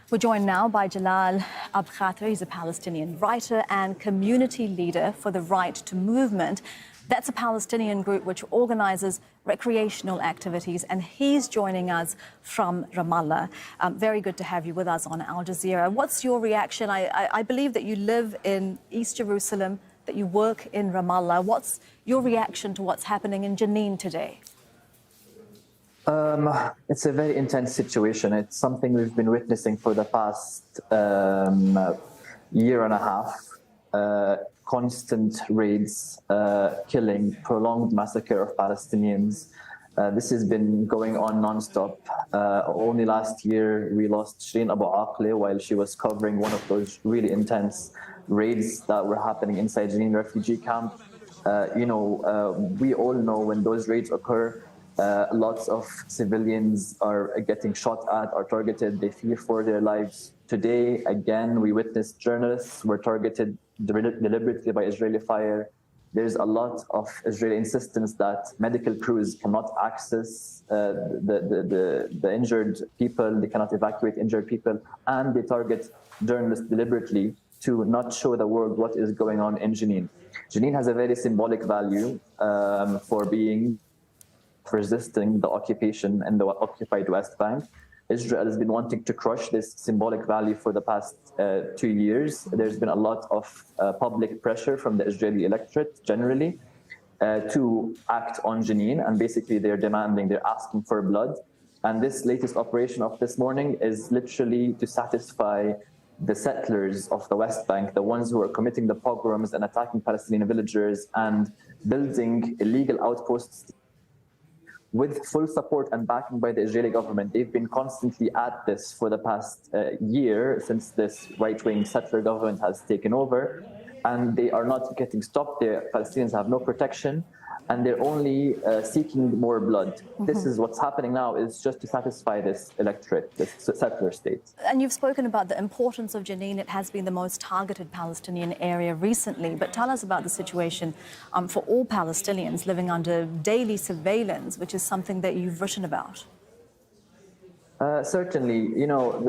We're joined now by Jalal Abkhater. He's a Palestinian writer and community leader for the Right to Movement. That's a Palestinian group which organizes recreational activities, and he's joining us from Ramallah. Very good to have you with us on Al Jazeera. What's your reaction? I believe that you live in East Jerusalem, that you work in Ramallah. What's your reaction to what's happening in Jenin today? It's a very intense situation. It's something we've been witnessing for the past year and a half. Constant raids, killing, prolonged massacre of Palestinians. This has been going on non-stop. Only last year, we lost Shireen Abu Aqle while she was covering one of those really intense raids that were happening inside Jenin refugee camp. We all know when those raids occur, lots of civilians are getting shot at, are targeted, they fear for their lives. Today, again, we witnessed journalists were targeted deliberately by Israeli fire. There's a lot of Israeli insistence that medical crews cannot access the injured people, they cannot evacuate injured people, and they target journalists deliberately to not show the world what is going on in Jenin. Jenin has a very symbolic value for being resisting the occupation in the occupied West Bank. Israel has been wanting to crush this symbolic value for the past 2 years. There's been a lot of public pressure from the Israeli electorate generally to act on Jenin, and basically they're asking for blood. And this latest operation of this morning is literally to satisfy the settlers of the West Bank, the ones who are committing the pogroms and attacking Palestinian villagers and building illegal outposts with full support and backing by the Israeli government. They've been constantly at this for the past year since this right-wing settler government has taken over, and they are not getting stopped. The Palestinians have no protection, and they're only seeking more blood. Mm-hmm. This is what's happening now, is just to satisfy this electorate, this settler state. And you've spoken about the importance of Jenin. It has been the most targeted Palestinian area recently. But tell us about the situation for all Palestinians living under daily surveillance, which is something that you've written about. Certainly,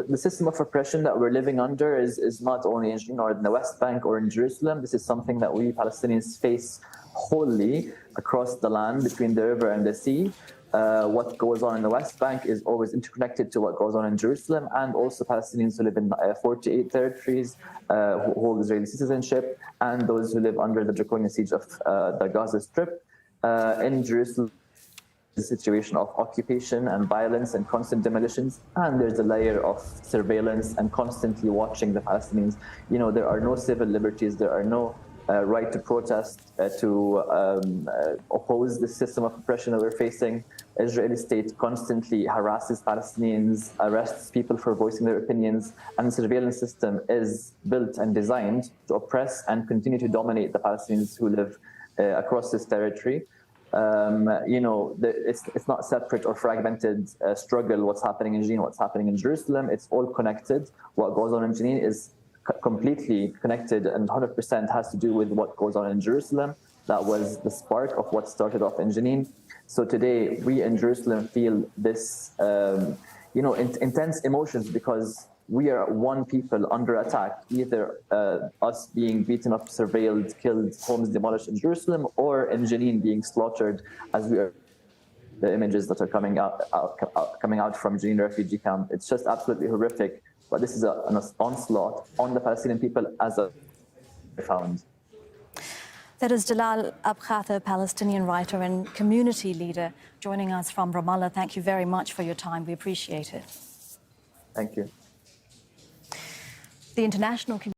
the system of oppression that we're living under is not only in Jenin or in the West Bank or in Jerusalem. This is something that we Palestinians face wholly across the land between the river and the sea. What goes on in the West Bank is always interconnected to what goes on in Jerusalem, and also Palestinians who live in 48 territories, who hold Israeli citizenship, and those who live under the draconian siege of the Gaza Strip. In Jerusalem, the situation of occupation and violence and constant demolitions, and there's a layer of surveillance and constantly watching the Palestinians. There are no civil liberties, there are no right to protest, to oppose the system of oppression that we're facing. Israeli state constantly harasses Palestinians, arrests people for voicing their opinions, and the surveillance system is built and designed to oppress and continue to dominate the Palestinians who live across this territory. It's not separate or fragmented struggle, what's happening in Jenin, what's happening in Jerusalem. It's all connected. What goes on in Jenin is completely connected and 100% has to do with what goes on in Jerusalem. That was the spark of what started off in Jenin. So today, we in Jerusalem feel this, intense emotions because we are one people under attack, either us being beaten up, surveilled, killed, homes demolished in Jerusalem, or in Jenin being slaughtered, as we are. The images that are coming out from Jenin refugee camp. It's just absolutely horrific. But this is an onslaught on the Palestinian people as a found. That is Jalal Abkhater, Palestinian writer and community leader, joining us from Ramallah. Thank you very much for your time. We appreciate it. Thank you. The international community